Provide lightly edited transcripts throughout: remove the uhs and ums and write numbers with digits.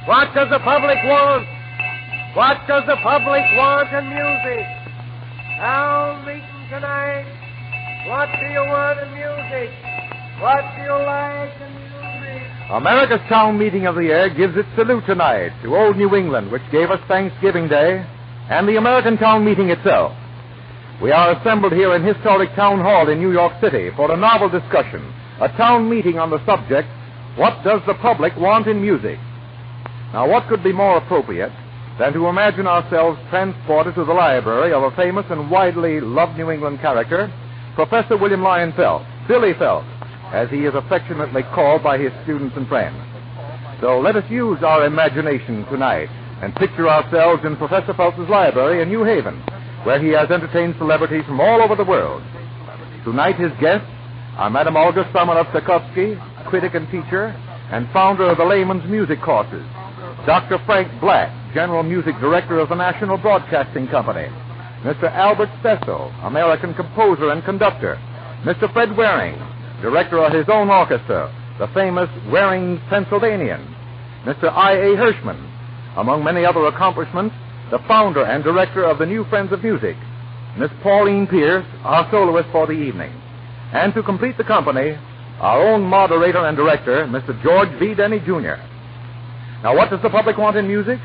What does the public want? What does the public want in music? Town meeting tonight. What do you want in music? What do you like in music? America's town meeting of the year gives its salute tonight to old New England, which gave us Thanksgiving Day, and the American town meeting itself. We are assembled here in historic Town Hall in New York City for a novel discussion, a town meeting on the subject, what does the public want in music? Now, what could be more appropriate than to imagine ourselves transported to the library of a famous and widely loved New England character, Professor William Lyon Phelps, Billy Phelps, as he is affectionately called by his students and friends. So let us use our imagination tonight and picture ourselves in Professor Phelps' library in New Haven, where he has entertained celebrities from all over the world. Tonight his guests are Madame Olga Simonoff-Tchaikovsky, critic and teacher, and founder of the Layman's Music Courses, Dr. Frank Black, General Music Director of the National Broadcasting Company, Mr. Albert Stesso, American composer and conductor, Mr. Fred Waring, director of his own orchestra, the famous Waring's Pennsylvanian, Mr. I.A. Hirschman, among many other accomplishments, the founder and director of the New Friends of Music, Miss Pauline Pierce, our soloist for the evening. And to complete the company, our own moderator and director, Mr. George V. Denny, Jr. Now, what does the public want in music?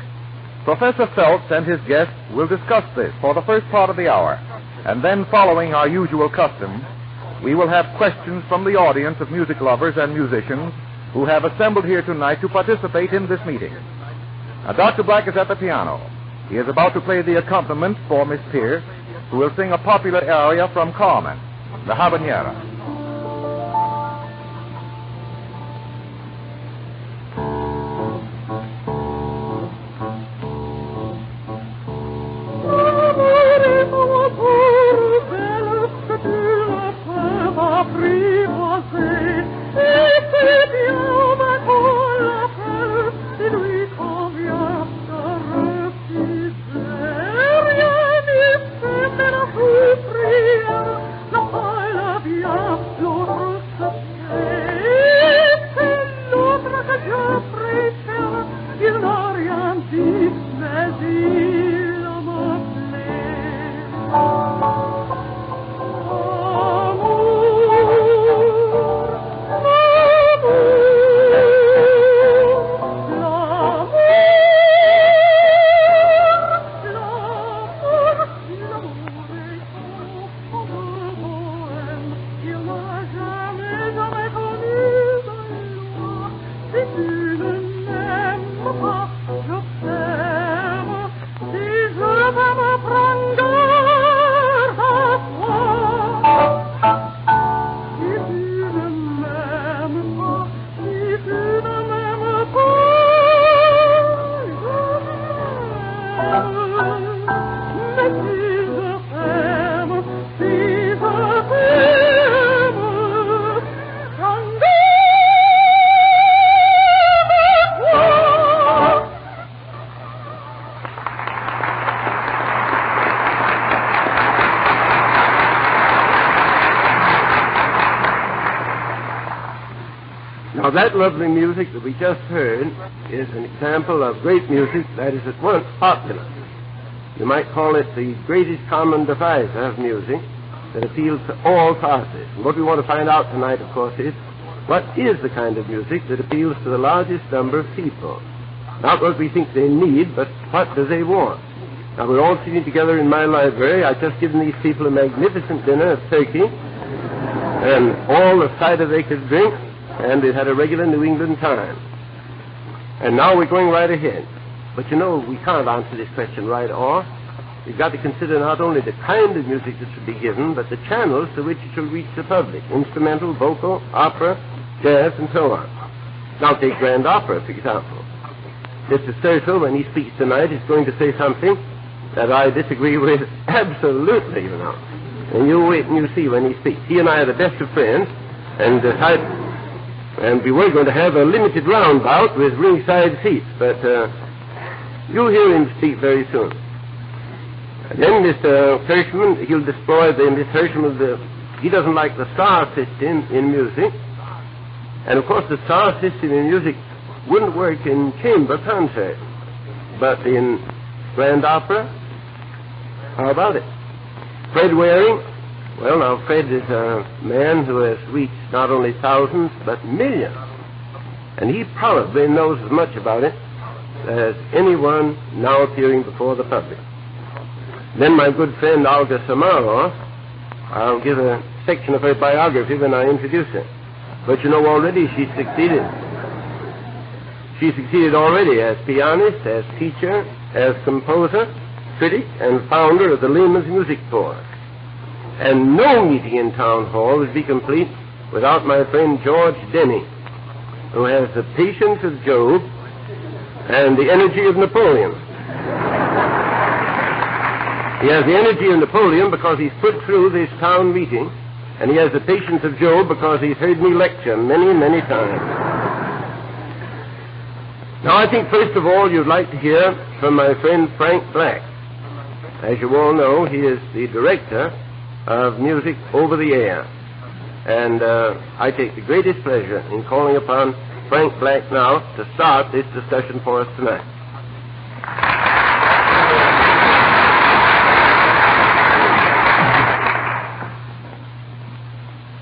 Professor Phelps and his guests will discuss this for the first part of the hour, and then, following our usual custom, we will have questions from the audience of music lovers and musicians who have assembled here tonight to participate in this meeting. Now, Dr. Black is at the piano. He is about to play the accompaniment for Miss Pierce, who will sing a popular aria from Carmen, the Habanera. Now, that lovely music that we just heard is an example of great music that is at once popular. You might call it the greatest common divisor of music that appeals to all classes. And what we want to find out tonight, of course, is what is the kind of music that appeals to the largest number of people? Not what we think they need, but what do they want? Now, we're all sitting together in my library. I've just given these people a magnificent dinner of turkey and all the cider they could drink, and it had a regular New England time. And now we're going right ahead. But you know, we can't answer this question right off. We've got to consider not only the kind of music that should be given, but the channels through which it shall reach the public: instrumental, vocal, opera, jazz, and so on. Now take grand opera, for example. Mr. Sturgill, when he speaks tonight, is going to say something that I disagree with absolutely, you know. And you wait and you see when he speaks. He and I are the best of friends, and we were going to have a limited roundabout with ringside seats, but you'll hear him speak very soon. And then Mr. Hirschman, he'll destroy Mr. Hirschman, he doesn't like the star system in music. And of course the star system in music wouldn't work in chamber concert, but in grand opera, how about it? Fred Waring, well, now Fred is a man who has reached not only thousands, but millions. And he probably knows as much about it as anyone now appearing before the public. Then my good friend Olga Samaro, I'll give a section of her biography when I introduce her. But you know already she succeeded. She succeeded already as pianist, as teacher, as composer, critic, and founder of the Lehman's Music Corps. And no meeting in Town Hall would be complete without my friend George Denny, who has the patience of Job and the energy of Napoleon. He has the energy of Napoleon because he's put through this town meeting, and he has the patience of Job because he's heard me lecture many, many times. Now, I think, first of all, you'd like to hear from my friend Frank Black. As you all know, he is the director of Music Over the Air. And I take the greatest pleasure in calling upon Frank Black now to start this discussion for us tonight.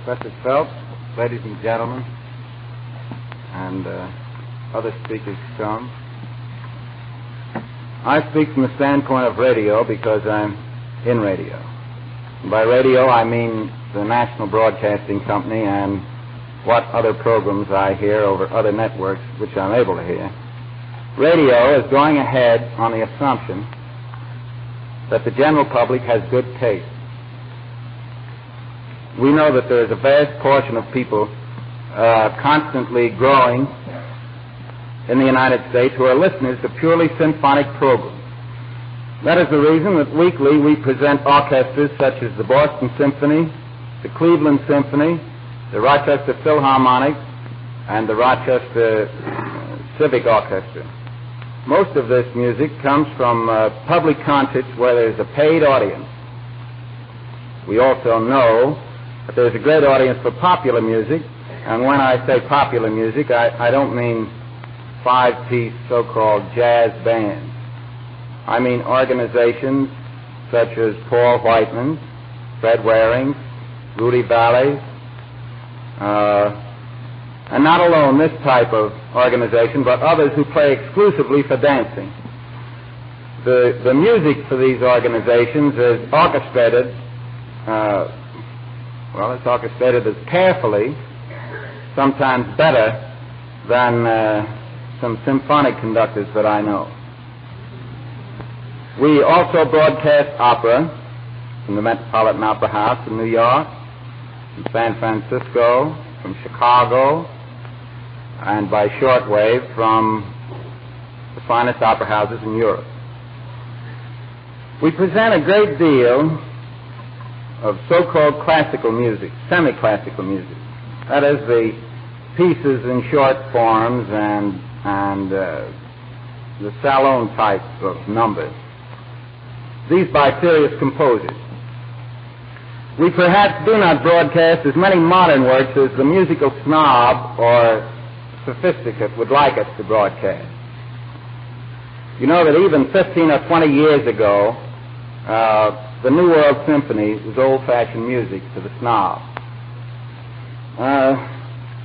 Professor Phelps, ladies and gentlemen, and other speakers to come. I speak from the standpoint of radio because I'm in radio. And by radio, I mean the National Broadcasting Company and what other programs I hear over other networks which I'm able to hear. Radio is going ahead on the assumption that the general public has good taste. We know that there is a vast portion of people constantly growing in the United States who are listeners to purely symphonic programs. That is the reason that weekly we present orchestras such as the Boston Symphony, the Cleveland Symphony, the Rochester Philharmonic, and the Rochester Civic Orchestra. Most of this music comes from public concerts where there's a paid audience. We also know that there's a great audience for popular music, and when I say popular music, I don't mean five-piece so-called jazz bands. I mean organizations such as Paul Whiteman's, Fred Waring's, Rudy Vallee's, and not alone this type of organization, but others who play exclusively for dancing. The music for these organizations is orchestrated, it's orchestrated as carefully, sometimes better, than some symphonic conductors that I know. We also broadcast opera from the Metropolitan Opera House in New York, from San Francisco, from Chicago, and by shortwave from the finest opera houses in Europe. We present a great deal of so-called classical music, semi-classical music. That is, the pieces in short forms and the salon type of numbers. These by serious composers. We perhaps do not broadcast as many modern works as the musical snob or sophisticate would like us to broadcast. You know that even 15 or 20 years ago, the New World Symphony was old-fashioned music to the snob.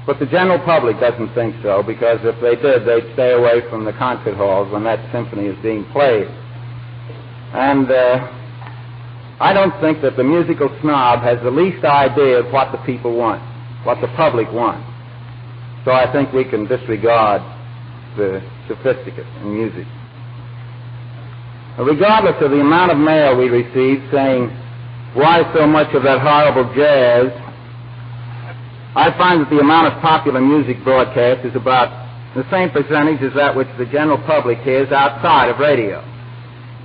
But the general public doesn't think so, because if they did, they'd stay away from the concert halls when that symphony is being played. And I don't think that the musical snob has the least idea of what the people want, what the public wants. So I think we can disregard the sophisticate in music. Regardless of the amount of mail we receive saying, why so much of that horrible jazz, I find that the amount of popular music broadcast is about the same percentage as that which the general public hears outside of radio.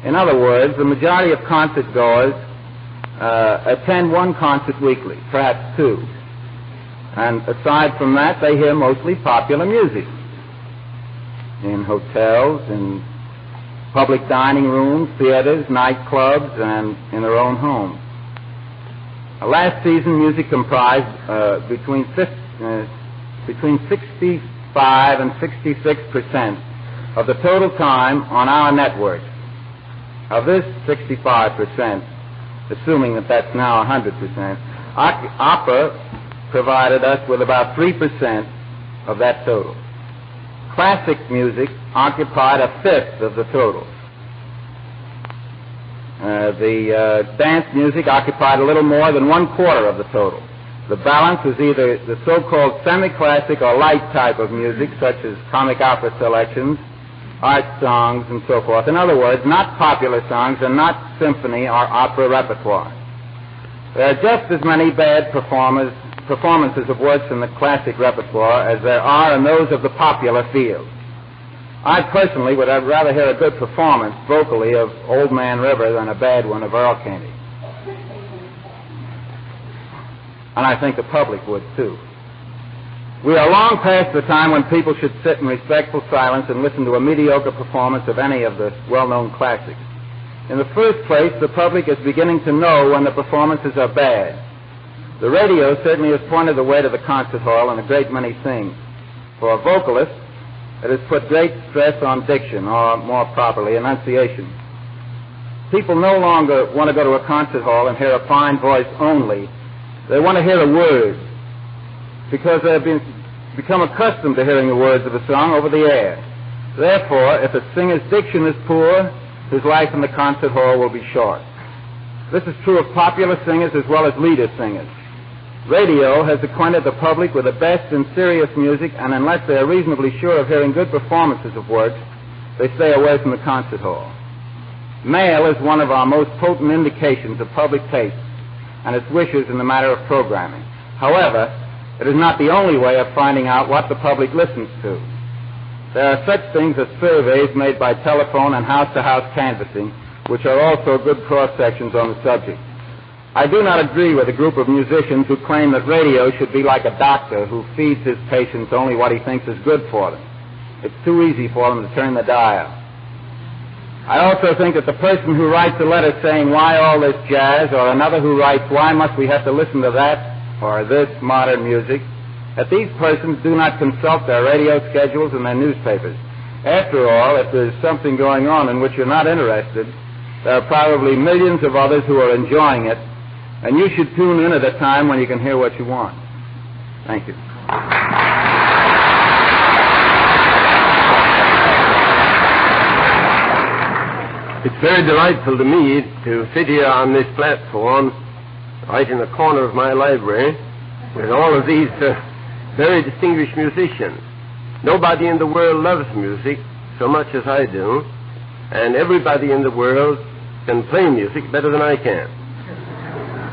In other words, the majority of concert goers attend one concert weekly, perhaps two. And aside from that, they hear mostly popular music in hotels, in public dining rooms, theaters, nightclubs, and in their own homes. Last season, music comprised between 65 65 and 66% of the total time on our network. Of this 65%, assuming that that's now 100%, opera provided us with about 3% of that total. Classic music occupied a fifth of the total. The dance music occupied a little more than 1/4 of the total. The balance was either the so-called semi-classic or light type of music, such as comic opera selections, art songs, and so forth. In other words, not popular songs and not symphony or opera repertoire. There are just as many bad performances of works in the classic repertoire as there are in those of the popular field. I personally would rather hear a good performance vocally of Old Man River than a bad one of Earl Caney. And I think the public would, too. We are long past the time when people should sit in respectful silence and listen to a mediocre performance of any of the well-known classics. In the first place, the public is beginning to know when the performances are bad. The radio certainly has pointed the way to the concert hall in a great many things. For a vocalist, it has put great stress on diction, or more properly, enunciation. People no longer want to go to a concert hall and hear a fine voice only. They want to hear the words, because they have become accustomed to hearing the words of a song over the air. Therefore, if a singer's diction is poor, his life in the concert hall will be short. This is true of popular singers as well as leader singers. Radio has acquainted the public with the best in serious music, and unless they are reasonably sure of hearing good performances of works, they stay away from the concert hall. Mail is one of our most potent indications of public taste and its wishes in the matter of programming. However, it is not the only way of finding out what the public listens to. There are such things as surveys made by telephone and house-to-house canvassing, which are also good cross-sections on the subject. I do not agree with a group of musicians who claim that radio should be like a doctor who feeds his patients only what he thinks is good for them. It's too easy for them to turn the dial. I also think that the person who writes a letter saying, "Why all this jazz?" or another who writes, "Why must we have to listen to that or this modern music?" that these persons do not consult their radio schedules and their newspapers. After all, if there's something going on in which you're not interested, there are probably millions of others who are enjoying it, and you should tune in at a time when you can hear what you want. Thank you. It's very delightful to me to sit here on this platform, right in the corner of my library, with all of these very distinguished musicians. Nobody in the world loves music so much as I do, and everybody in the world can play music better than I can.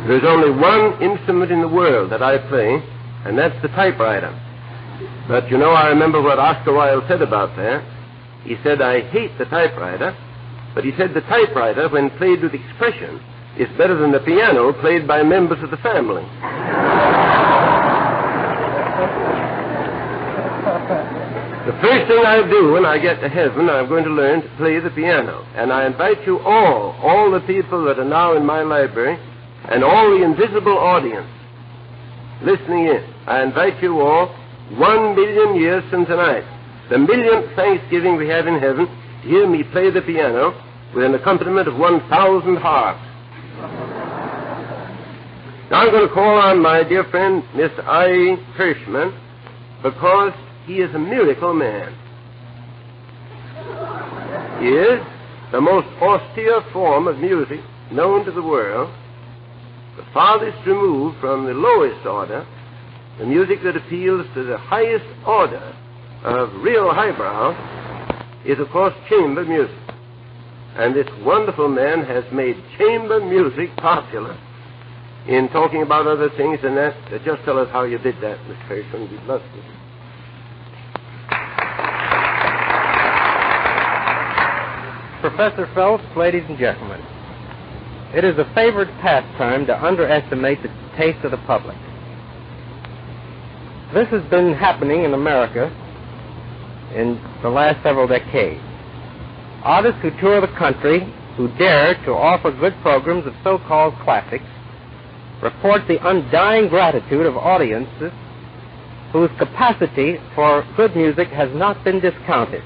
There's only one instrument in the world that I play, and that's the typewriter. But you know, I remember what Oscar Wilde said about that. He said, "I hate the typewriter," but he said the typewriter, when played with expression, is better than the piano played by members of the family. The first thing I do when I get to heaven, I'm going to learn to play the piano. And I invite you all the people that are now in my library, and all the invisible audience listening in, I invite you all, 1 million years from tonight, the millionth Thanksgiving we have in heaven, to hear me play the piano with an accompaniment of 1,000 harps. Now I'm going to call on my dear friend, Mr. I. Hirschman, because he is a miracle man. He is the most austere form of music known to the world, the farthest removed from the lowest order, the music that appeals to the highest order of real highbrow is, of course, chamber music. And this wonderful man has made chamber music popular. In talking about other things than that, just tell us how you did that, Mr. Hirschman. We'd love to. Professor Phelps, ladies and gentlemen, it is a favorite pastime to underestimate the taste of the public. This has been happening in America in the last several decades. Artists who tour the country, who dare to offer good programs of so-called classics, report the undying gratitude of audiences whose capacity for good music has not been discounted.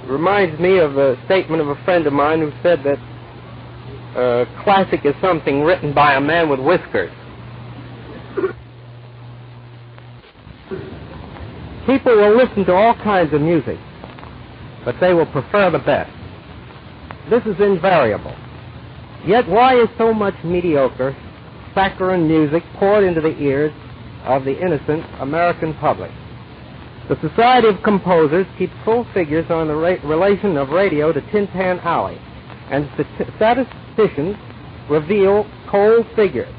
It reminds me of a statement of a friend of mine who said that classic is something written by a man with whiskers. People will listen to all kinds of music, but they will prefer the best. This is invariable. Yet why is so much mediocre, saccharine music poured into the ears of the innocent American public? The Society of Composers keeps full figures on the relation of radio to Tin Pan Alley, and statisticians reveal cold figures.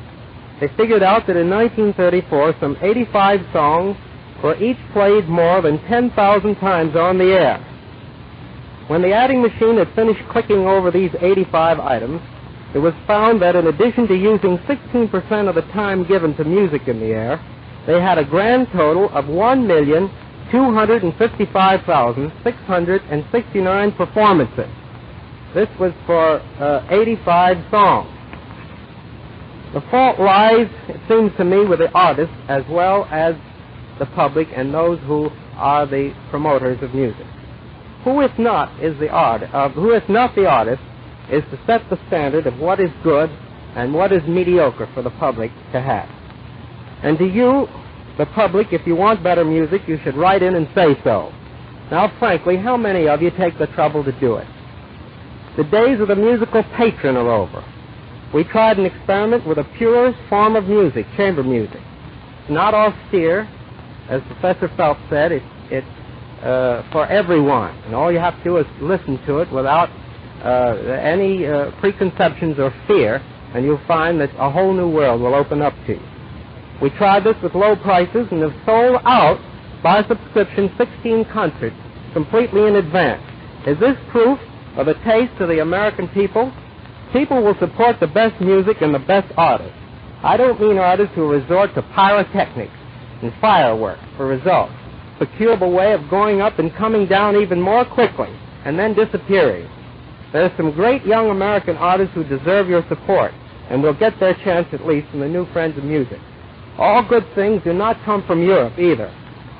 They figured out that in 1934, some 85 songs were each played more than 10,000 times on the air. When the adding machine had finished clicking over these 85 items, it was found that in addition to using 16% of the time given to music in the air, they had a grand total of 1,255,669 performances. This was for 85 songs. The fault lies, it seems to me, with the artists as well as the public and those who are the promoters of music. Who if not the artist is to set the standard of what is good and what is mediocre for the public to have. And to you, the public, if you want better music, you should write in and say so. Now, frankly, how many of you take the trouble to do it? The days of the musical patron are over. We tried an experiment with a purest form of music, chamber music. It's not austere. As Professor Phelps said, it's for everyone. And all you have to do is listen to it without any preconceptions or fear, and you'll find that a whole new world will open up to you. We tried this with low prices and have sold out by subscription 16 concerts completely in advance. Is this proof of the taste of the American people? People will support the best music and the best artists. I don't mean artists who resort to pyrotechnics and fireworks for results, a peculiar way of going up and coming down even more quickly and then disappearing. There are some great young American artists who deserve your support and will get their chance at least from the new Friends of Music. All good things do not come from Europe either.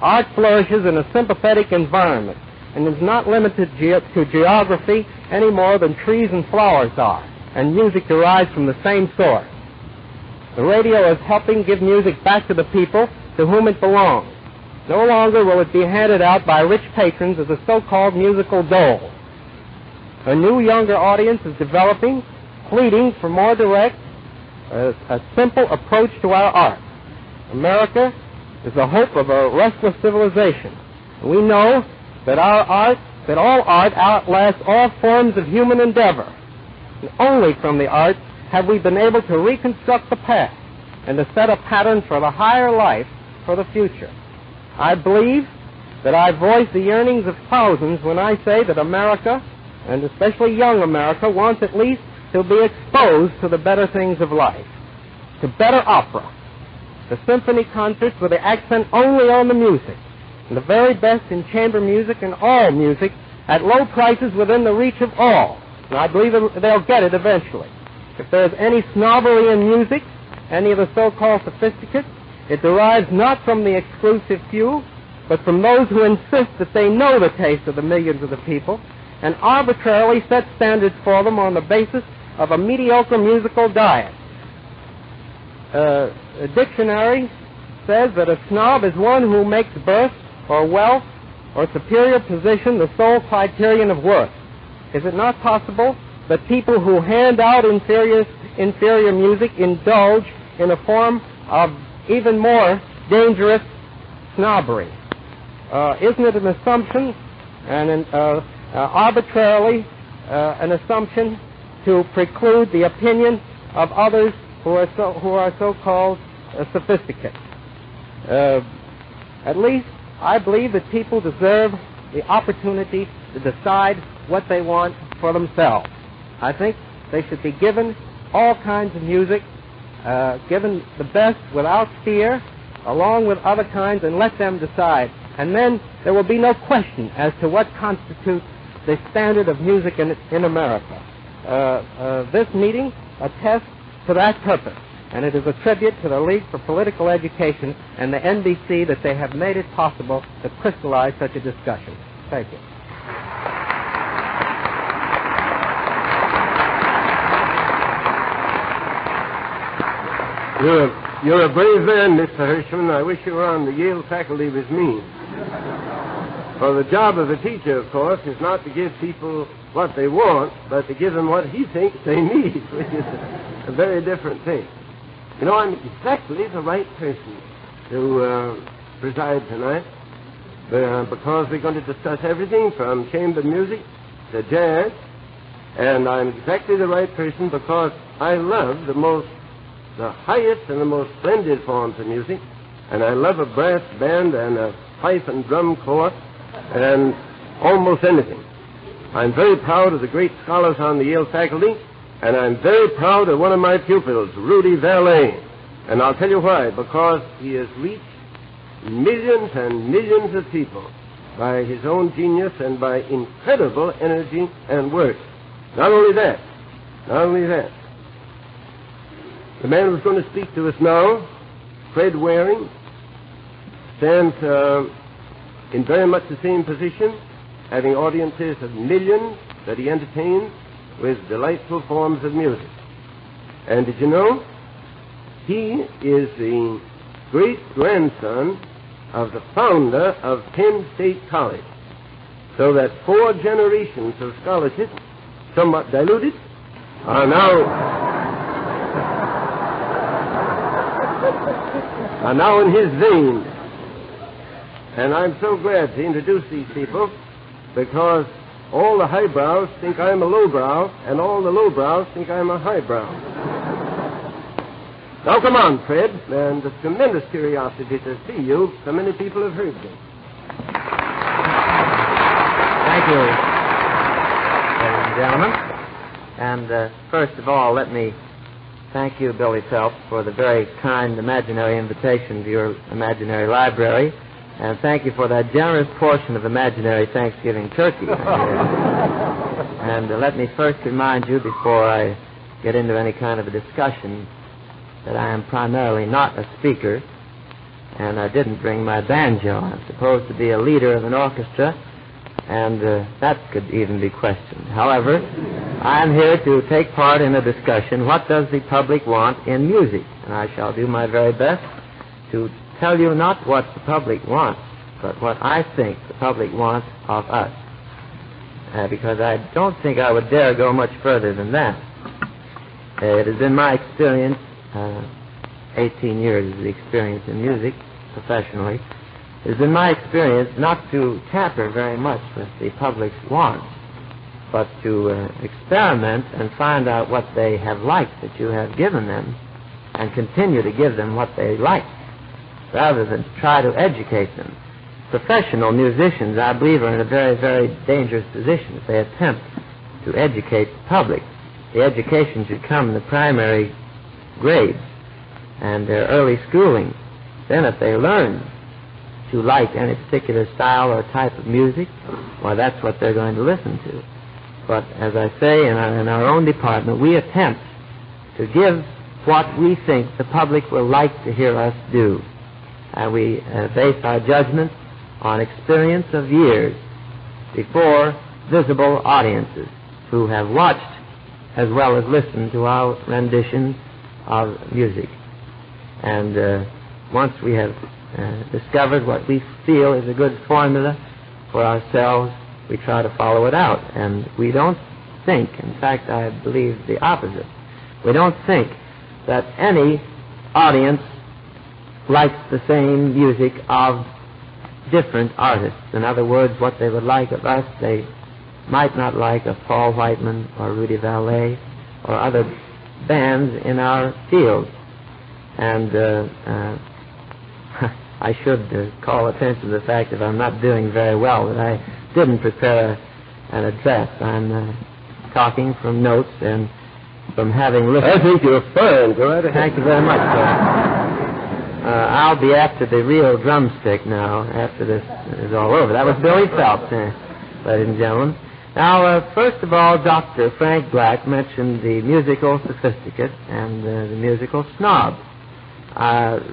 Art flourishes in a sympathetic environment and is not limited to geography any more than trees and flowers are, and music derives from the same source. The radio is helping give music back to the people to whom it belongs. No longer will it be handed out by rich patrons as a so-called musical dole. A new younger audience is developing, pleading for more direct, a simple approach to our art. America is the hope of a restless civilization. We know that all art outlasts all forms of human endeavor. And only from the arts have we been able to reconstruct the past and to set a pattern for the higher life for the future. I believe that I voice the yearnings of thousands when I say that America, and especially young America, wants at least to be exposed to the better things of life, to better opera, the symphony concerts with the accent only on the music, and the very best in chamber music and all music at low prices within the reach of all. And I believe they'll get it eventually. If there's any snobbery in music, any of the so-called sophisticates, it derives not from the exclusive few, but from those who insist that they know the taste of the millions of the people and arbitrarily set standards for them on the basis of a mediocre musical diet. A dictionary says that a snob is one who makes birth or wealth or superior position the sole criterion of worth. Is it not possible that people who hand out inferior music indulge in a form of even more dangerous snobbery? Isn't it an assumption, and arbitrarily an assumption to preclude the opinion of others who are so-called sophisticates? At least I believe that people deserve the opportunity to decide what they want for themselves. I think they should be given all kinds of music, given the best without fear, along with other kinds, and let them decide. And then there will be no question as to what constitutes the standard of music in America. This meeting attests to that purpose. and it is a tribute to the League for Political Education and the NBC that they have made it possible to crystallize such a discussion. Thank you. You're a brave man, Mr. Hirschman. I wish you were on the Yale faculty with me. For the job of a teacher, of course, is not to give people what they want, but to give them what he thinks they need, which is a very different thing. You know, I'm exactly the right person to preside tonight, because we're going to discuss everything from chamber music to jazz, and I'm exactly the right person because I love the highest and the most splendid forms of music, and I love a brass band and a pipe and drum corps and almost anything. I'm very proud of the great scholars on the Yale faculty, and I'm very proud of one of my pupils, Rudy Valet. And I'll tell you why. Because he has reached millions and millions of people by his own genius and by incredible energy and work. Not only that, the man who's going to speak to us now, Fred Waring, stands in very much the same position, having audiences of millions that he entertains with delightful forms of music. And did you know, he is the great-grandson of the founder of Penn State College, so that 4 generations of scholarship, somewhat diluted, are now in his veins. And I'm so glad to introduce these people, because all the highbrows think I'm a lowbrow, and all the lowbrows think I'm a highbrow. Now, come on, Fred, and it's tremendous curiosity to see you. So many people have heard you. Thank you, ladies and gentlemen. And first of all, let me thank you, Billy Phelps, for the very kind imaginary invitation to your imaginary library. And thank you for that generous portion of imaginary Thanksgiving turkey. And let me first remind you, before I get into any kind of a discussion, that I am primarily not a speaker, and I didn't bring my banjo. I'm supposed to be a leader of an orchestra, and that could even be questioned. However, I'm here to take part in a discussion, what does the public want in music? And I shall do my very best to tell you not what the public wants, but what I think the public wants of us. Because I don't think I would dare go much further than that. It has been my experience, 18 years of the experience in music, professionally, it has been my experience not to tamper very much with the public's wants, but to experiment and find out what they have liked that you have given them, and continue to give them what they like, rather than try to educate them. Professional musicians, I believe, are in a very, very dangerous position if they attempt to educate the public. The education should come in the primary grades and their early schooling. Then if they learn to like any particular style or type of music, well, that's what they're going to listen to. But as I say, in our own department, we attempt to give what we think the public will like to hear us do. And we base our judgment on experience of years before visible audiences who have watched as well as listened to our rendition of music. And once we have discovered what we feel is a good formula for ourselves, we try to follow it out. And we don't think, in fact, I believe the opposite, we don't think that any audience likes the same music of different artists. In other words, what they would like of us, they might not like of Paul Whiteman or Rudy Valet or other bands in our field. And I should call attention to the fact that I'm not doing very well, that I didn't prepare an address. I'm talking from notes and from having listened. I think you're fine. Go right ahead. Thank you very much, sir. I'll be after the real drumstick now, after this is all over. That was Billy Phelps, ladies and gentlemen. Now, first of all, Dr. Frank Black mentioned the musical sophisticate and the musical snob.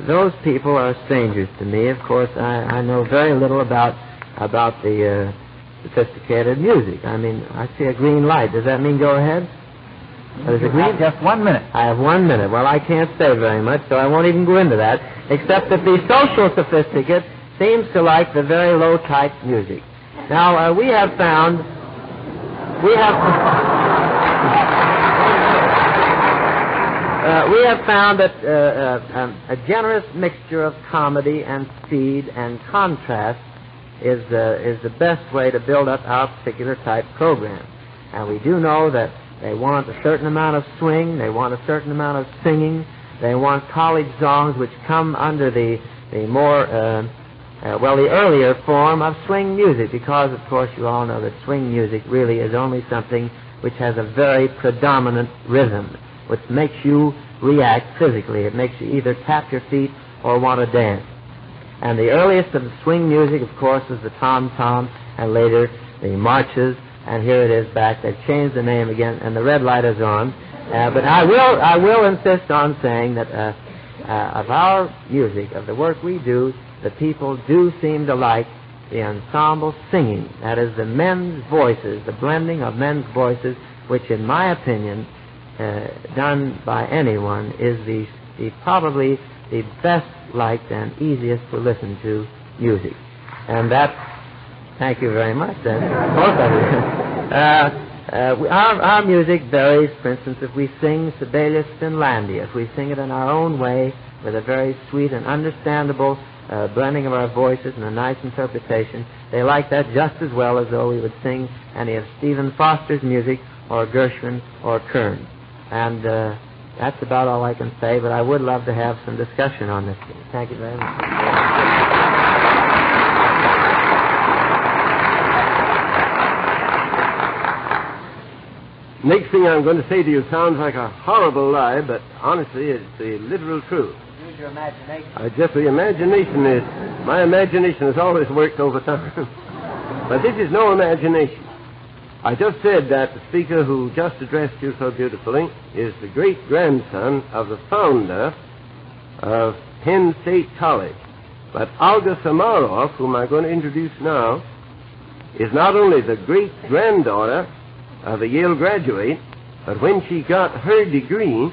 Those people are strangers to me. Of course, I know very little about the sophisticated music. I mean, I see a green light. Does that mean go ahead? There's a green? Just 1 minute. I have 1 minute. Well, I can't say very much, so I won't even go into that, except that the social sophisticate seems to like the very low-type music. Now, we have found that a generous mixture of comedy and speed and contrast is the best way to build up our particular type program. And we do know that they want a certain amount of swing, they want a certain amount of singing, they want college songs which come under the more, the earlier form of swing music, because, of course, you all know that swing music really is only something which has a very predominant rhythm, which makes you react physically. It makes you either tap your feet or want to dance. And the earliest of the swing music, of course, is the tom-tom, and later the marches. And here it is back. They've changed the name again, and the red light is on. But I will insist on saying that of our music, of the work we do, the people do seem to like the ensemble singing. That is, the men's voices, the blending of men's voices, which, in my opinion, done by anyone, is probably the best liked and easiest to listen to music. And that. Thank you very much, then. Both of you. Our music varies. For instance, if we sing Sibelius Finlandia, if we sing it in our own way with a very sweet and understandable blending of our voices and a nice interpretation, they like that just as well as though we would sing any of Stephen Foster's music or Gershwin or Kern. And that's about all I can say, but I would love to have some discussion on this. Thank you very much. Next thing I'm going to say to you sounds like a horrible lie, but honestly, it's the literal truth. Use your imagination. My imagination has always worked overtime. But this is no imagination. I just said that the speaker who just addressed you so beautifully is the great-grandson of the founder of Penn State College. But Olga Samaroff, whom I'm going to introduce now, is not only the great-granddaughter of a Yale graduate, but when she got her degree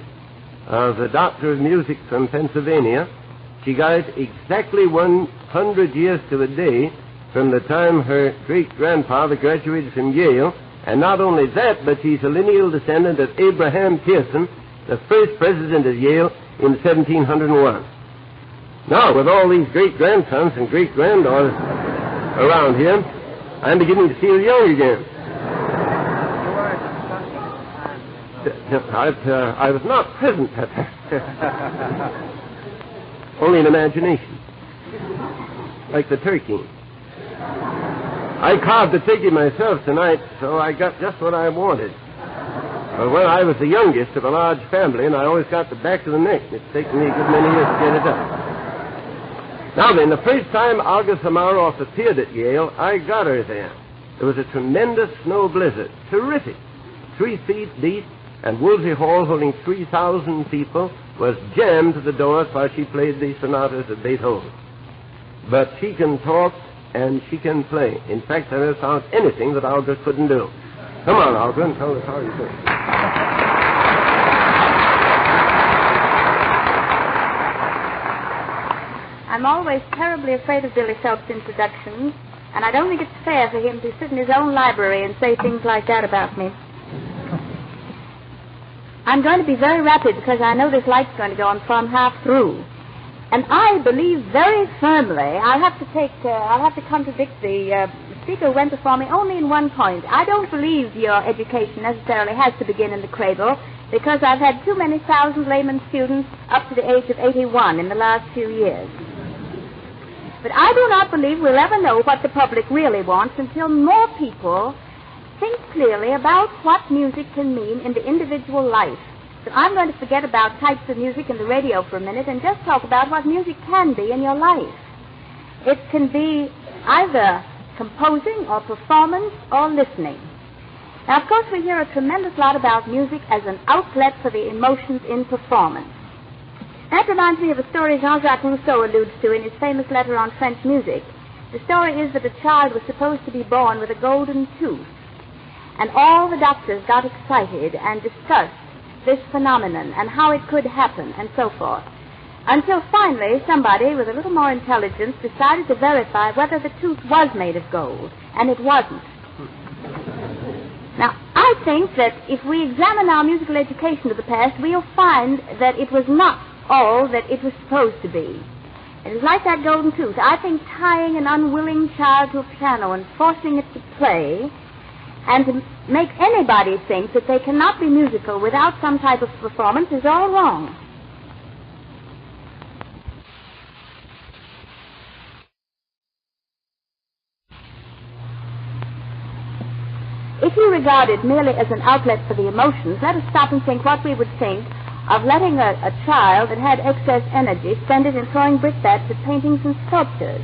of the Doctor of Music from Pennsylvania, she got it exactly 100 years to a day from the time her great-grandfather graduated from Yale. And not only that, but she's a lineal descendant of Abraham Pearson, the first president of Yale in 1701. Now, with all these great-grandsons and great-granddaughters around here, I'm beginning to feel young again. I was not present at that. Only in imagination. Like the turkey. I carved the turkey myself tonight, so I got just what I wanted. Well, I was the youngest of a large family, and I always got the back of the neck. It's taken me a good many years to get it up. Now then, the first time Olga Samaroff appeared at Yale, I got her there. There was a tremendous snow blizzard. Terrific. 3 feet deep. And Woolsey Hall, holding 3,000 people, was jammed to the doors while she played the sonatas of Beethoven. But she can talk and she can play. In fact, I never found anything that Olga couldn't do. Come on, Olga, and tell us how you do. I'm always terribly afraid of Billy Phelps' introductions, and I don't think it's fair for him to sit in his own library and say things like that about me. I'm going to be very rapid because I know this light's going to go on before I'm half through. And I believe very firmly, I'll have to contradict the speaker who went before me only in one point. I don't believe your education necessarily has to begin in the cradle, because I've had too many thousand layman students up to the age of 81 in the last few years. But I do not believe we'll ever know what the public really wants until more people think clearly about what music can mean in the individual life. So I'm going to forget about types of music in the radio for a minute and just talk about what music can be in your life. It can be either composing or performance or listening. Now, of course, we hear a tremendous lot about music as an outlet for the emotions in performance. That reminds me of a story Jean-Jacques Rousseau alludes to in his famous letter on French music. The story is that a child was supposed to be born with a golden tooth, and all the doctors got excited and discussed this phenomenon and how it could happen and so forth, until finally somebody with a little more intelligence decided to verify whether the tooth was made of gold, and it wasn't. Now, I think that if we examine our musical education of the past, we'll find that it was not all that it was supposed to be. It is like that golden tooth. I think tying an unwilling child to a piano and forcing it to play and to make anybody think that they cannot be musical without some type of performance is all wrong. If you regard it merely as an outlet for the emotions, let us stop and think what we would think of letting a child that had excess energy spend it in throwing brickbats at paintings and sculptures.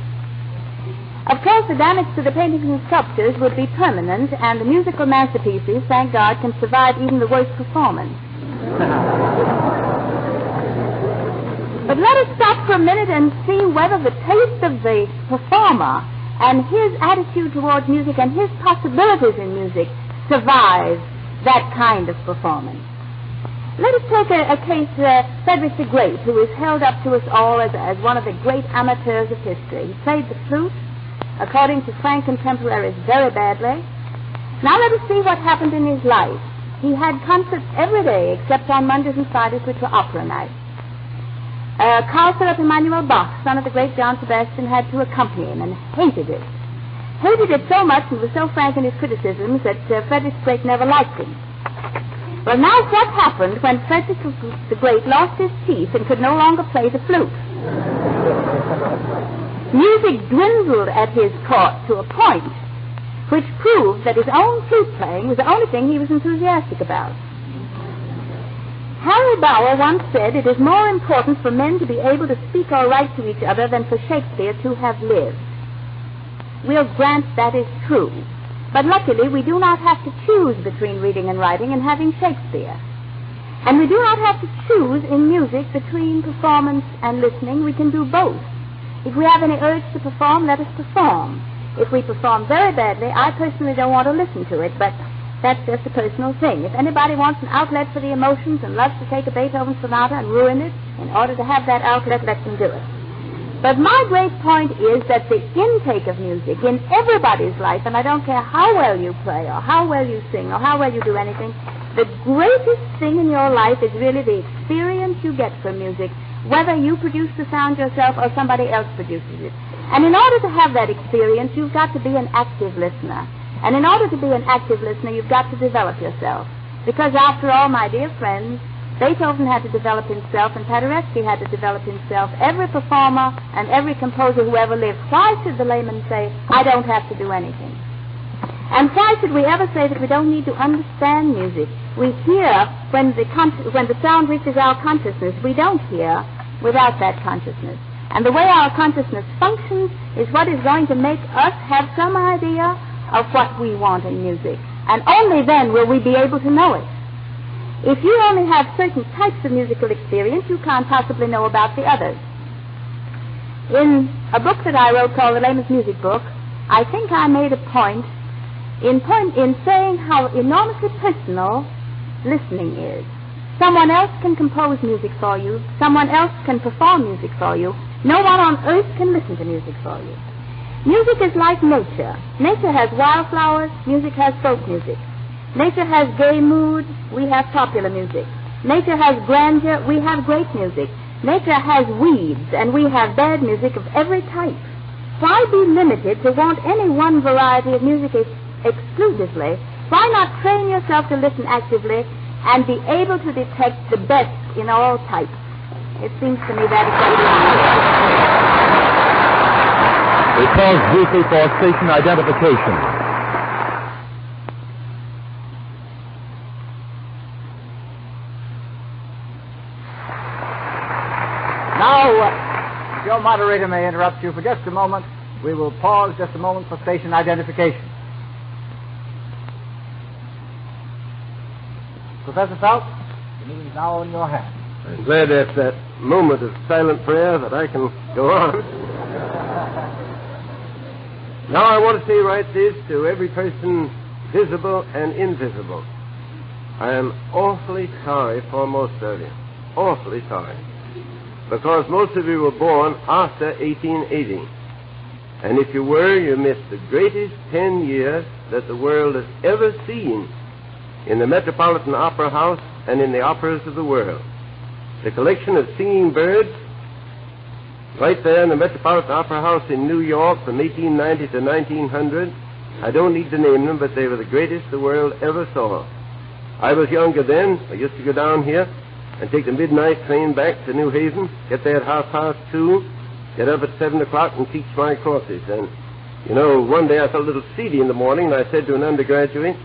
Of course, the damage to the paintings and sculptures would be permanent, and the musical masterpieces, thank God, can survive even the worst performance. But let us stop for a minute and see whether the taste of the performer and his attitude towards music and his possibilities in music survive that kind of performance. Let us take a case, Frederick the Great, who is held up to us all as one of the great amateurs of history. He played the flute, according to frank contemporaries, very badly. Now let us see what happened in his life. He had concerts every day except on Mondays and Fridays, which were opera nights. Carl Philipp Emanuel Bach, son of the great John Sebastian, had to accompany him and hated it. Hated it so much and was so frank in his criticisms that Frederick the Great never liked him. Well, now what happened when Frederick the Great lost his teeth and could no longer play the flute? Music dwindled at his court to a point which proved that his own flute playing was the only thing he was enthusiastic about. Harry Bower once said, "It is more important for men to be able to speak or write to each other than for Shakespeare to have lived." We'll grant that is true. But luckily, we do not have to choose between reading and writing and having Shakespeare. And we do not have to choose in music between performance and listening. We can do both. If we have any urge to perform, let us perform. If we perform very badly, I personally don't want to listen to it, but that's just a personal thing. If anybody wants an outlet for the emotions and loves to take a Beethoven sonata and ruin it in order to have that outlet, let them do it. But my great point is that the intake of music in everybody's life, and I don't care how well you play or how well you sing or how well you do anything, the greatest thing in your life is really the experience you get from music, whether you produce the sound yourself or somebody else produces it. And in order to have that experience, you've got to be an active listener. And in order to be an active listener, you've got to develop yourself. Because after all, my dear friends, Beethoven had to develop himself, and Paderewski had to develop himself. Every performer and every composer who ever lived. Why should the layman say, "I don't have to do anything"? And why should we ever say that we don't need to understand music? We hear when the sound reaches our consciousness. We don't hear without that consciousness. And the way our consciousness functions is what is going to make us have some idea of what we want in music. And only then will we be able to know it. If you only have certain types of musical experience, you can't possibly know about the others. In a book that I wrote called The Layman's Music Book, I think I made a point in saying how enormously personal listening is. Someone else can compose music for you. Someone else can perform music for you. No one on earth can listen to music for you. Music is like nature. Nature has wildflowers. Music has folk music. Nature has gay moods. We have popular music. Nature has grandeur. We have great music. Nature has weeds, and we have bad music of every type. Why be limited to want any one variety of music exclusively? Why not train yourself to listen actively and be able to detect the best in all types? It seems to me that is what we It calls briefly for station identification. Now, if your moderator may interrupt you for just a moment, we will pause just a moment for station identification. Professor Phelps, the meeting is now in your hands. I'm glad after that moment of silent prayer that I can go on. Now I want to say right this to every person, visible and invisible. I am awfully sorry for most of you. Awfully sorry. Because most of you were born after 1880. And if you were, you missed the greatest 10 years that the world has ever seen in the Metropolitan Opera House and in the operas of the world. The collection of singing birds right there in the Metropolitan Opera House in New York from 1890 to 1900, I don't need to name them, but they were the greatest the world ever saw. I was younger then. I used to go down here and take the midnight train back to New Haven, get there at 2:30, get up at 7 o'clock and teach my courses. And, you know, one day I felt a little seedy in the morning, and I said to an undergraduate,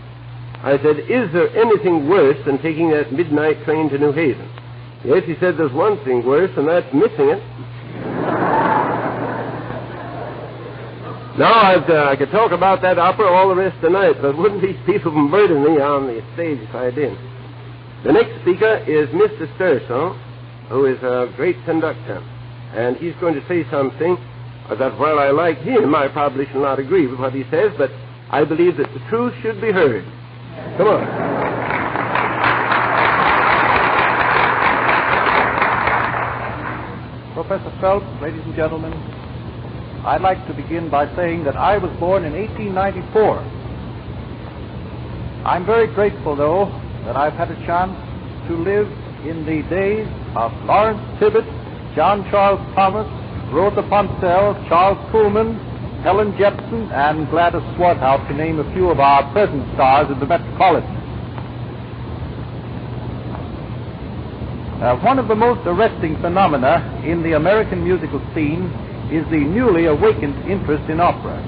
I said, is there anything worse than taking that midnight train to New Haven? Yes, he said, there's one thing worse, and that's missing it. Now, I could talk about that opera all the rest of the night, but wouldn't these people murder me on the stage if I did? The next speaker is Mr. Sturso, who is a great conductor. And he's going to say something that, while I like him, I probably shall not agree with what he says, but I believe that the truth should be heard. Come on. Professor Phelps, ladies and gentlemen, I'd like to begin by saying that I was born in 1894. I'm very grateful, though, that I've had a chance to live in the days of Lawrence Tibbett, John Charles Thomas, Rosa Ponsell, Charles Kuhlman, Helen Jepson, and Gladys Swarthout, to name a few of our present stars of the Metropolitan. One of the most arresting phenomena in the American musical scene is the newly awakened interest in opera.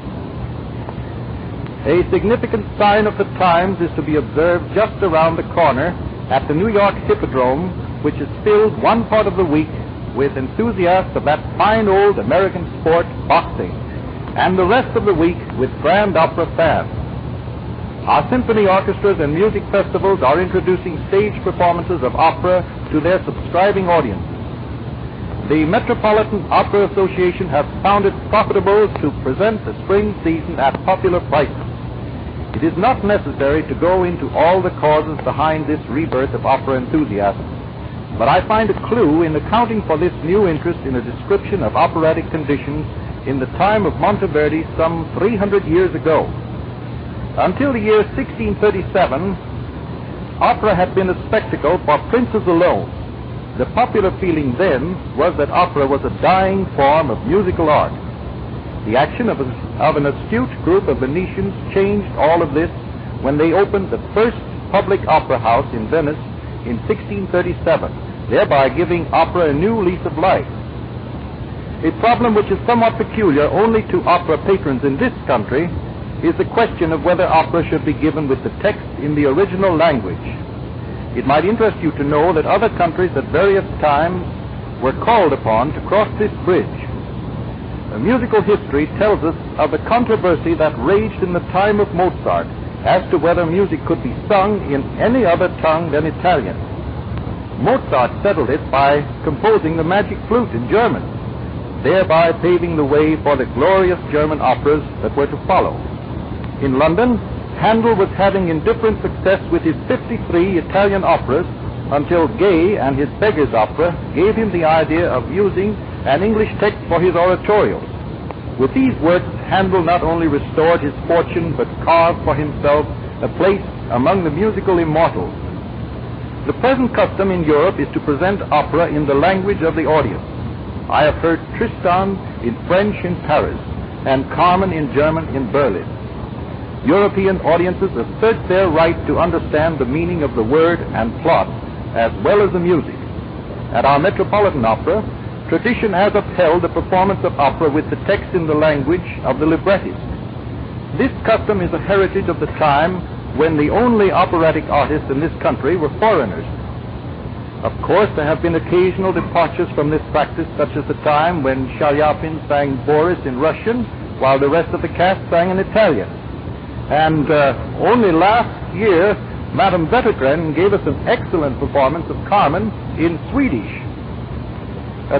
A significant sign of the times is to be observed just around the corner at the New York Hippodrome, which is filled one part of the week with enthusiasts of that fine old American sport, boxing, and the rest of the week with grand opera fans. Our symphony orchestras and music festivals are introducing stage performances of opera to their subscribing audiences. The Metropolitan Opera Association has found it profitable to present the spring season at popular prices. It is not necessary to go into all the causes behind this rebirth of opera enthusiasm, but I find a clue in accounting for this new interest in a description of operatic conditions in the time of Monteverdi some 300 years ago. Until the year 1637, opera had been a spectacle for princes alone. The popular feeling then was that opera was a dying form of musical art. The action of an astute group of Venetians changed all of this when they opened the first public opera house in Venice in 1637, thereby giving opera a new lease of life. A problem which is somewhat peculiar only to opera patrons in this country is the question of whether opera should be given with the text in the original language. It might interest you to know that other countries at various times were called upon to cross this bridge. Musical history tells us of a controversy that raged in the time of Mozart as to whether music could be sung in any other tongue than Italian. Mozart settled it by composing the Magic Flute in German, thereby paving the way for the glorious German operas that were to follow. In London, Handel was having indifferent success with his 53 Italian operas until Gay and his Beggar's Opera gave him the idea of using an English text for his oratorios. With these works, Handel not only restored his fortune, but carved for himself a place among the musical immortals. The present custom in Europe is to present opera in the language of the audience. I have heard Tristan in French in Paris and Carmen in German in Berlin. European audiences assert their right to understand the meaning of the word and plot, as well as the music. At our Metropolitan Opera, tradition has upheld the performance of opera with the text in the language of the librettist. This custom is a heritage of the time when the only operatic artists in this country were foreigners. Of course, there have been occasional departures from this practice, such as the time when Shalyapin sang Boris in Russian, while the rest of the cast sang in Italian. And only last year, Madame Wettergren gave us an excellent performance of Carmen in Swedish.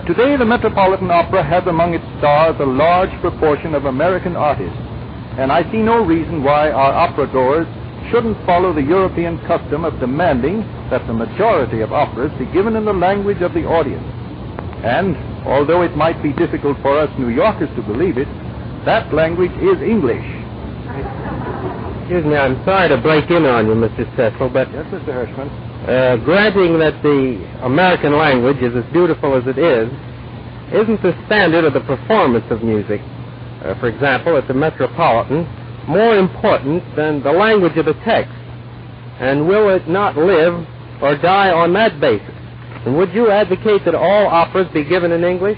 Today, the Metropolitan Opera has among its stars a large proportion of American artists, and I see no reason why our opera goers shouldn't follow the European custom of demanding that the majority of operas be given in the language of the audience. And, although it might be difficult for us New Yorkers to believe it, that language is English. Excuse me, I'm sorry to break in on you, Mr. Cecil, but... Yes, Mr. Hirschman. Granting that the American language is as beautiful as it is, isn't the standard of the performance of music, for example, at the Metropolitan, more important than the language of the text? And will it not live or die on that basis? And would you advocate that all operas be given in English?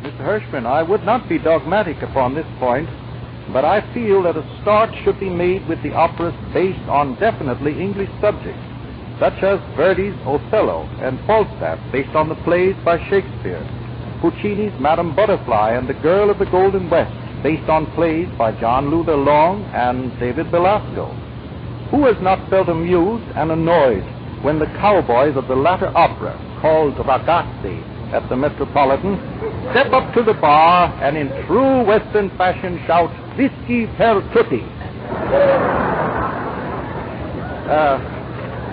Mr. Hirschman, I would not be dogmatic upon this point, but I feel that a start should be made with the operas based on definitely English subjects, such as Verdi's Othello and Falstaff, based on the plays by Shakespeare, Puccini's Madame Butterfly and The Girl of the Golden West, based on plays by John Luther Long and David Belasco. Who has not felt amused and annoyed when the cowboys of the latter opera, called Ragazzi at the Metropolitan, step up to the bar and in true Western fashion shout, "Whiskey per tutti"?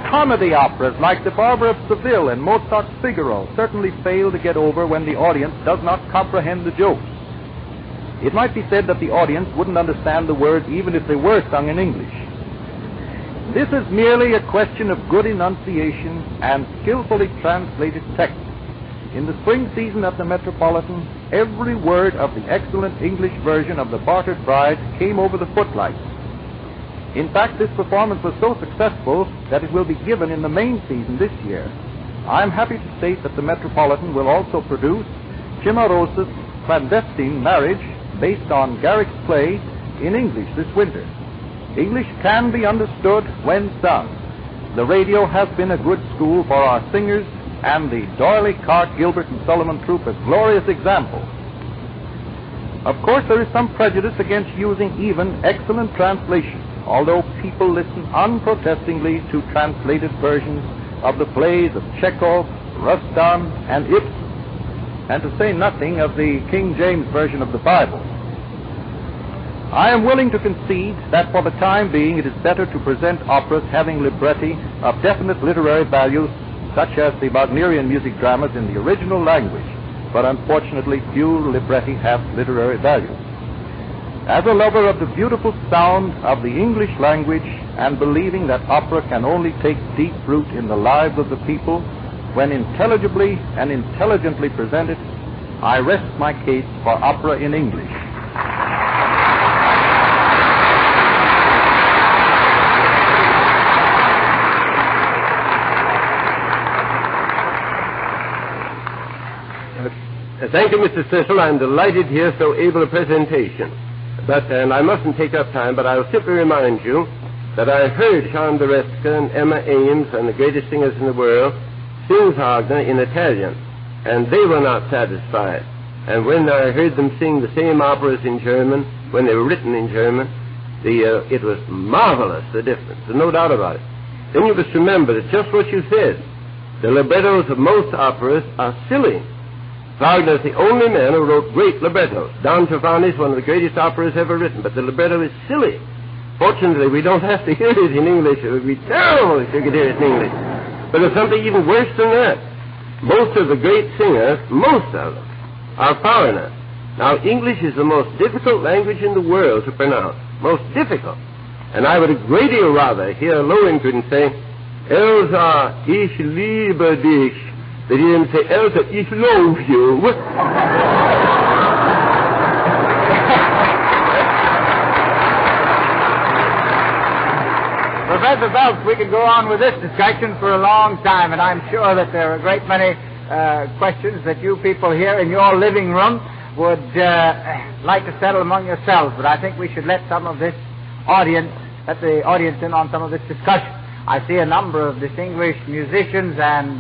Comedy operas like The Barber of Seville and Mozart's Figaro certainly fail to get over when the audience does not comprehend the jokes. It might be said that the audience wouldn't understand the words even if they were sung in English. This is merely a question of good enunciation and skillfully translated text. In the spring season at the Metropolitan, every word of the excellent English version of The Bartered Bride came over the footlights. In fact, this performance was so successful that it will be given in the main season this year. I'm happy to state that the Metropolitan will also produce Cimarosa's Clandestine Marriage, based on Garrick's play, in English this winter. English can be understood when sung. The radio has been a good school for our singers, and the Doyley, Cart, Gilbert, and Sullivan troupe a glorious example. Of course, there is some prejudice against using even excellent translations, although people listen unprotestingly to translated versions of the plays of Chekhov, Rustan, and Ibsen, and to say nothing of the King James Version of the Bible. I am willing to concede that for the time being it is better to present operas having libretti of definite literary value, such as the Wagnerian music dramas in the original language, but unfortunately few libretti have literary value. As a lover of the beautiful sound of the English language and believing that opera can only take deep root in the lives of the people when intelligibly and intelligently presented, I rest my case for opera in English. Thank you, Mr. Cecil. I'm delighted to hear so able a presentation. And I mustn't take up time, but I'll simply remind you that I heard Jean Beresca and Emma Ames and the greatest singers in the world sing Wagner in Italian, and they were not satisfied. And when I heard them sing the same operas in German, when they were written in German, it was marvelous, the difference. There's no doubt about it. Then you must remember that just what you said, the librettos of most operas are silly. Wagner is the only man who wrote great librettos. Don Giovanni is one of the greatest operas ever written, but the libretto is silly. Fortunately, we don't have to hear it in English. It would be terrible if you could hear it in English. But there's something even worse than that. Most of the great singers, most of them, are foreigners. Now, English is the most difficult language in the world to pronounce. Most difficult. And I would a great deal rather hear Lohengrin say, Elsa, ich liebe dich. They didn't say, Elsa, ich love you. Professor Phelps, we could go on with this discussion for a long time, and I'm sure that there are a great many questions that you people here in your living room would like to settle among yourselves, but I think we should let the audience in on some of this discussion. I see a number of distinguished musicians and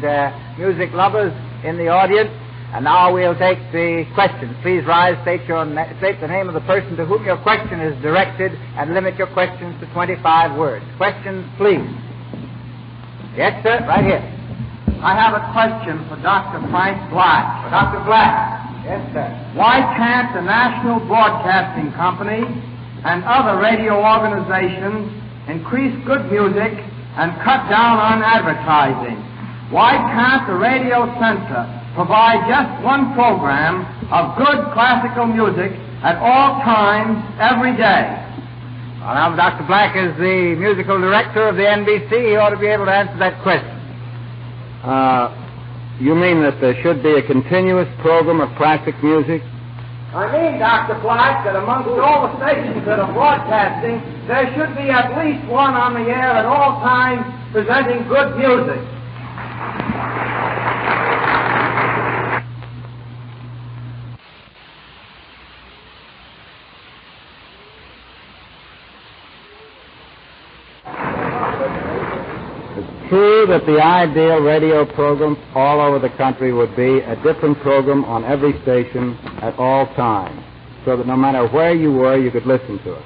music lovers in the audience, And now we'll take the questions. Please rise, state the name of the person to whom your question is directed, and limit your questions to 25 words. Questions, please. Yes, sir, right here. I have a question for Dr. Frank Black. For Dr. Black. Yes, sir. Why can't the National Broadcasting Company and other radio organizations increase good music and cut down on advertising? Why can't the radio censor provide just one program of good classical music at all times, every day? Well, now, Dr. Black is the musical director of the NBC. He ought to be able to answer that question. You mean that there should be a continuous program of classic music? I mean, Dr. Black, that amongst all the stations that are broadcasting, there should be at least one on the air at all times presenting good music. True that the ideal radio program all over the country would be a different program on every station at all times, so that no matter where you were, you could listen to it.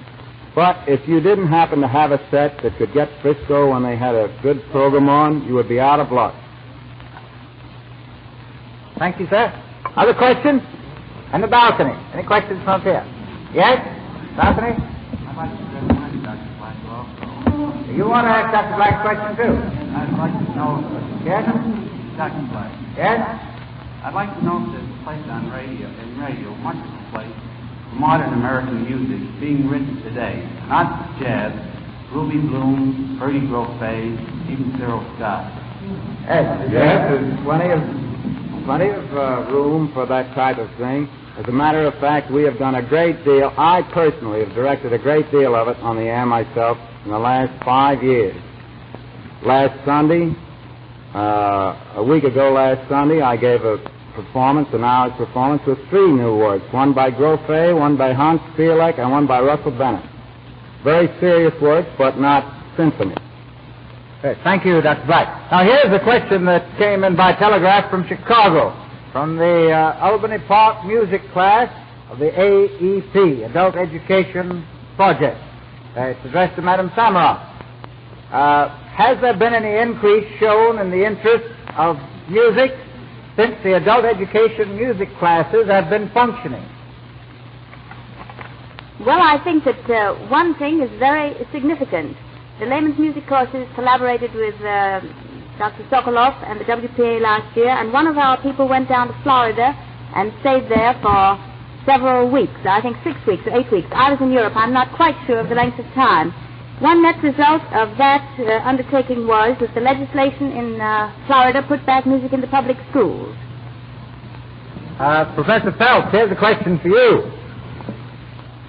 But if you didn't happen to have a set that could get Frisco when they had a good program on, you would be out of luck. Thank you, sir. Other questions? And the balcony. Any questions from up here? Yes? Balcony? I'd like to recommend Dr. Black also. You want to ask Dr. Black a question, too? I'd like to know Yes? Dr. Black. Yes? I'd like to know if there's a place on radio, much of a place, for modern American music being written today. Not jazz, Ruby Bloom, Bertie Grofay, even Cyril Scott. Yes, there's plenty of room for that type of thing. As a matter of fact, we have done a great deal. I personally have directed a great deal of it on the air myself in the last 5 years. Last Sunday, a week ago last Sunday, I gave a performance, an hour's performance, with 3 new works, one by Grofay, one by Hans Spielek, and one by Russell Bennett. Very serious works, but not symphony. Okay, thank you, Dr. Black. Now, here's a question that came in by telegraph from Chicago, from the Albany Park music class of the AEP, Adult Education Project. It's addressed to Madam Samaroff. Has there been any increase shown in the interest of music since the adult education music classes have been functioning? Well, I think that one thing is very significant. The layman's music courses collaborated with Dr. Sokoloff and the WPA last year, and one of our people went down to Florida and stayed there for several weeks, I think 6 weeks or 8 weeks. I was in Europe. I'm not quite sure of the length of time. One net result of that undertaking was that the legislation in Florida put back music in the public schools. Professor Phelps, here's a question for you.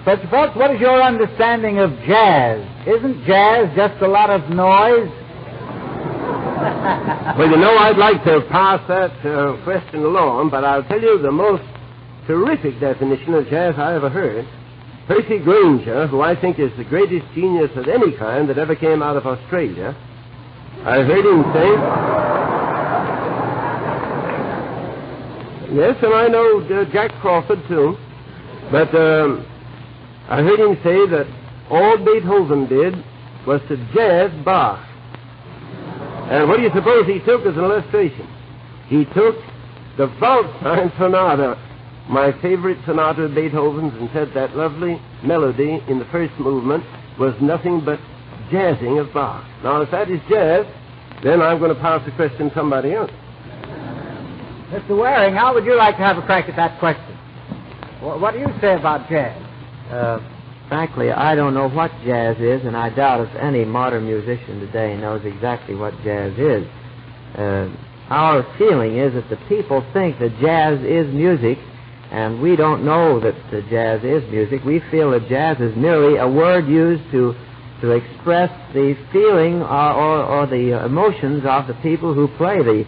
Professor Phelps, what is your understanding of jazz? Isn't jazz just a lot of noise? Well, you know, I'd like to pass that question along, but I'll tell you the most terrific definition of jazz I ever heard. Percy Grainger, who I think is the greatest genius of any kind that ever came out of Australia, I heard him say... Yes, and I know Jack Crawford, too. But I heard him say that all Beethoven did was to jazz Bach. And what do you suppose he took as an illustration? He took the Waldstein Sonata, my favorite sonata of Beethoven's, and said that lovely melody in the first movement was nothing but jazzing of Bach. Now, if that is jazz, then I'm going to pass the question to somebody else. Mr. Waring, how would you like to have a crack at that question? What do you say about jazz? Frankly, I don't know what jazz is, and I doubt if any modern musician today knows exactly what jazz is. Our feeling is that the people think that jazz is music, and we don't know that jazz is music. We feel that jazz is merely a word used to express the feeling or the emotions of the people who play the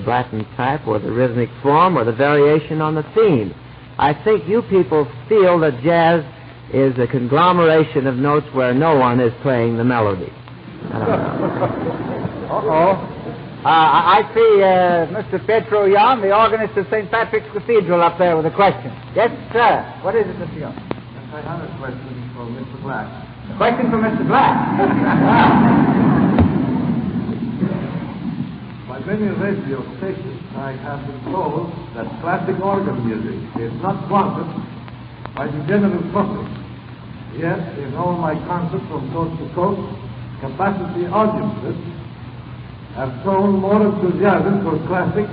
Latin type or the rhythmic form or the variation on the theme. I think you people feel that jazz is a conglomeration of notes where no one is playing the melody. I see Mr. Petro Young, the organist of St. Patrick's Cathedral, up there with a question. Yes, sir. What is it, Mr. Young? I have a question for Mr. Black. A question for Mr. Black. By many radio stations, I have been told that classic organ music is not wanted by the general public. Yet, in all my concerts from coast to coast, capacity audiences have shown more enthusiasm for classics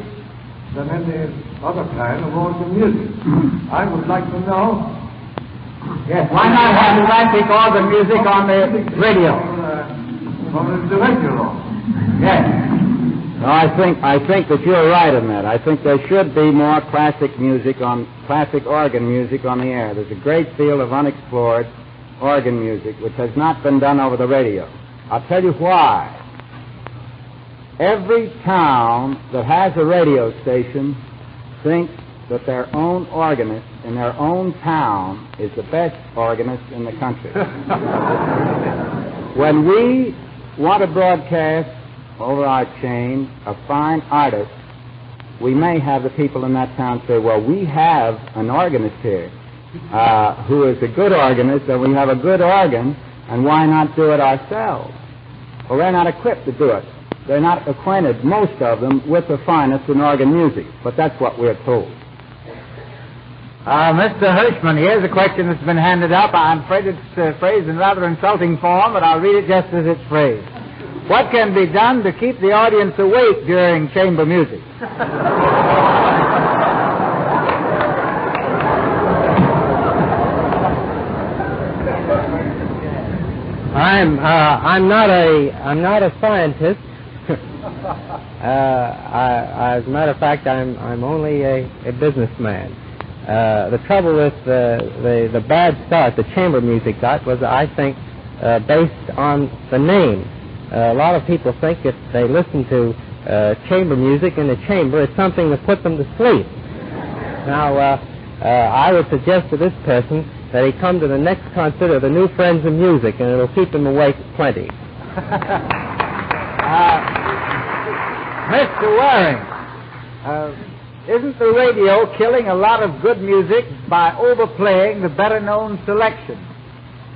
than any other kind of organ music. I would like to know. Yes, why not have classic organ music on the radio? Or the radio. Yes. No, I think that you're right in that. I think there should be more classic organ music on the air. There's a great deal of unexplored organ music which has not been done over the radio. I'll tell you why. Every town that has a radio station thinks that their own organist in their own town is the best organist in the country. When we want to broadcast over our chain a fine artist, we may have the people in that town say, well, we have an organist here who is a good organist, and we have a good organ, and why not do it ourselves? Well, they're not equipped to do it. They're not acquainted, most of them, with the finest in organ music, but that's what we're told. Mr. Hirschman, here's a question that's been handed up. I'm afraid it's phrased in rather insulting form, but I'll read it just as it's phrased. What can be done to keep the audience awake during chamber music? I'm not a scientist. As a matter of fact, I'm only a businessman. The trouble with the bad start the chamber music got was, I think, based on the name. A lot of people think if they listen to chamber music in the chamber, it's something to put them to sleep. Now, I would suggest to this person that he come to the next concert of the New Friends of Music, and it'll keep him awake plenty. Mr. Waring, isn't the radio killing a lot of good music by overplaying the better-known selections?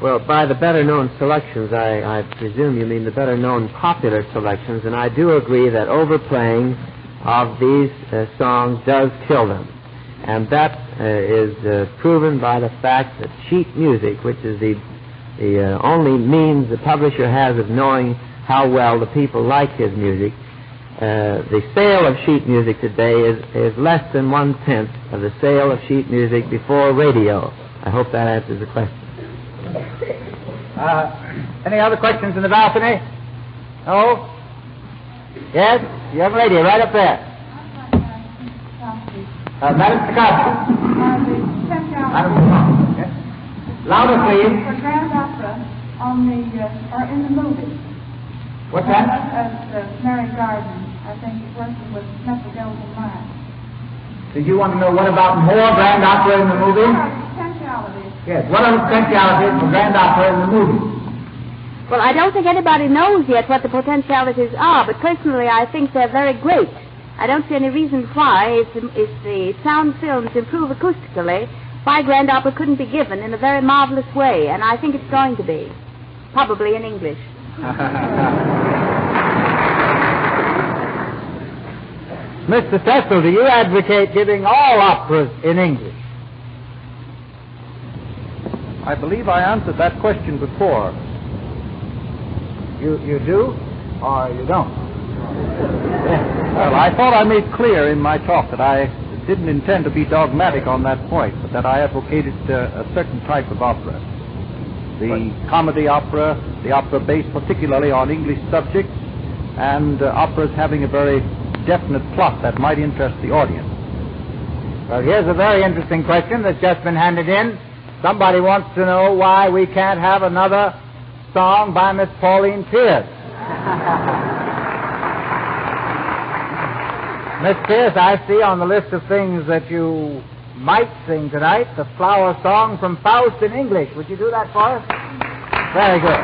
Well, by the better-known selections, I presume you mean the better-known popular selections, and I do agree that overplaying of these songs does kill them. And that is proven by the fact that sheet music, which is the only means the publisher has of knowing how well the people like his music, the sale of sheet music today is less than 1/10 of the sale of sheet music before radio. I hope that answers the question. Any other questions in the balcony? No? Yes? You have radio right up there. Madam Staccato. Yes. Louder, please. The Grand Opera or in the movie. What's that? Mary Garden, I think, working with Methodist in mind. Did you want to know what about more Grand Opera in the movie? Potentialities. Yes. What are the potentialities for Grand Opera in the movie? Well, I don't think anybody knows yet what the potentialities are, but personally I think they're very great. I don't see any reason why, if the sound films improve acoustically, why Grand Opera couldn't be given in a very marvelous way, and I think it's going to be, probably in English. Mr. Cecil, do you advocate giving all operas in English? I believe I answered that question before. You do, or you don't? Well, I thought I made clear in my talk that I didn't intend to be dogmatic on that point, but that I advocated a certain type of opera. The comedy opera, the opera based particularly on English subjects, and operas having a very definite plot that might interest the audience. Well, here's a very interesting question that's just been handed in. Somebody wants to know why we can't have another song by Miss Pauline Pierce. Miss Pierce, I see on the list of things that you might sing tonight, the flower song from Faust in English. Would you do that for us? Very good.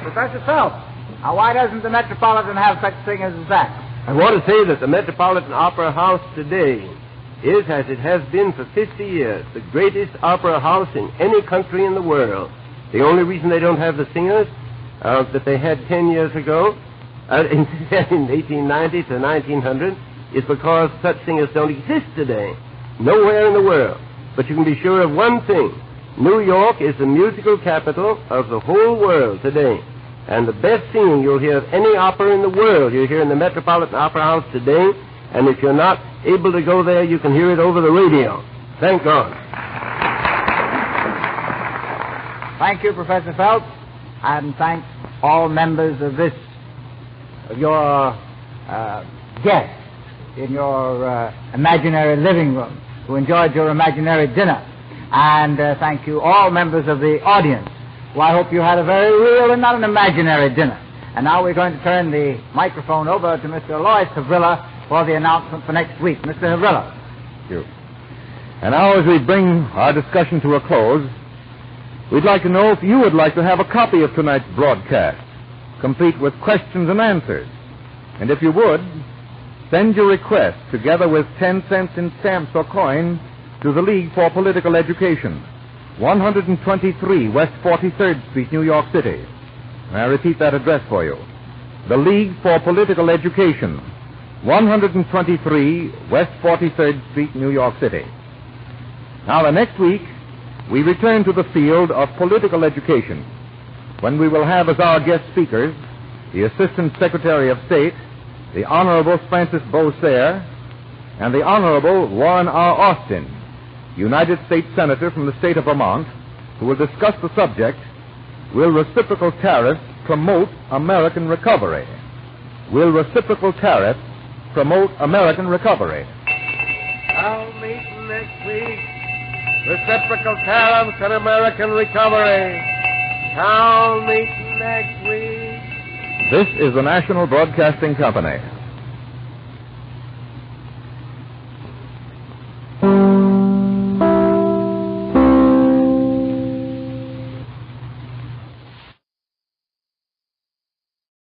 Professor Phelps, now why doesn't the Metropolitan have such singers as that? I want to say that the Metropolitan Opera House today is, as it has been for 50 years, the greatest opera house in any country in the world. The only reason they don't have the singers that they had 10 years ago, in 1890 to 1900, is because such singers don't exist today, nowhere in the world. But you can be sure of one thing. New York is the musical capital of the whole world today. And the best singing you'll hear of any opera in the world, you'll hear in the Metropolitan Opera House today. And if you're not able to go there, you can hear it over the radio. Thank God. Thank you, Professor Phelps, and thanks all members of your guests in your imaginary living room who enjoyed your imaginary dinner. And thank you all members of the audience. Well, I hope you had a very real and not an imaginary dinner. And now we're going to turn the microphone over to Mr. Lois Havrilla for the announcement for next week. Mr. Havrilla. Thank you. And now, as we bring our discussion to a close, we'd like to know if you would like to have a copy of tonight's broadcast, complete with questions and answers. And if you would, send your request, together with 10 cents in stamps or coin, to the League for Political Education, 123 West 43rd Street, New York City. May I repeat that address for you? The League for Political Education, 123 West 43rd Street, New York City. Now, the next week, we return to the field of political education, when we will have as our guest speakers the Assistant Secretary of State, the Honorable Francis Beausere, and the Honorable Warren R. Austin, United States Senator from the state of Vermont, who will discuss the subject, Will Reciprocal Tariffs Promote American Recovery? Will reciprocal tariffs promote American recovery? I'll meet next week. Reciprocal tariffs and American recovery. I'll meet next week. This is the National Broadcasting Company.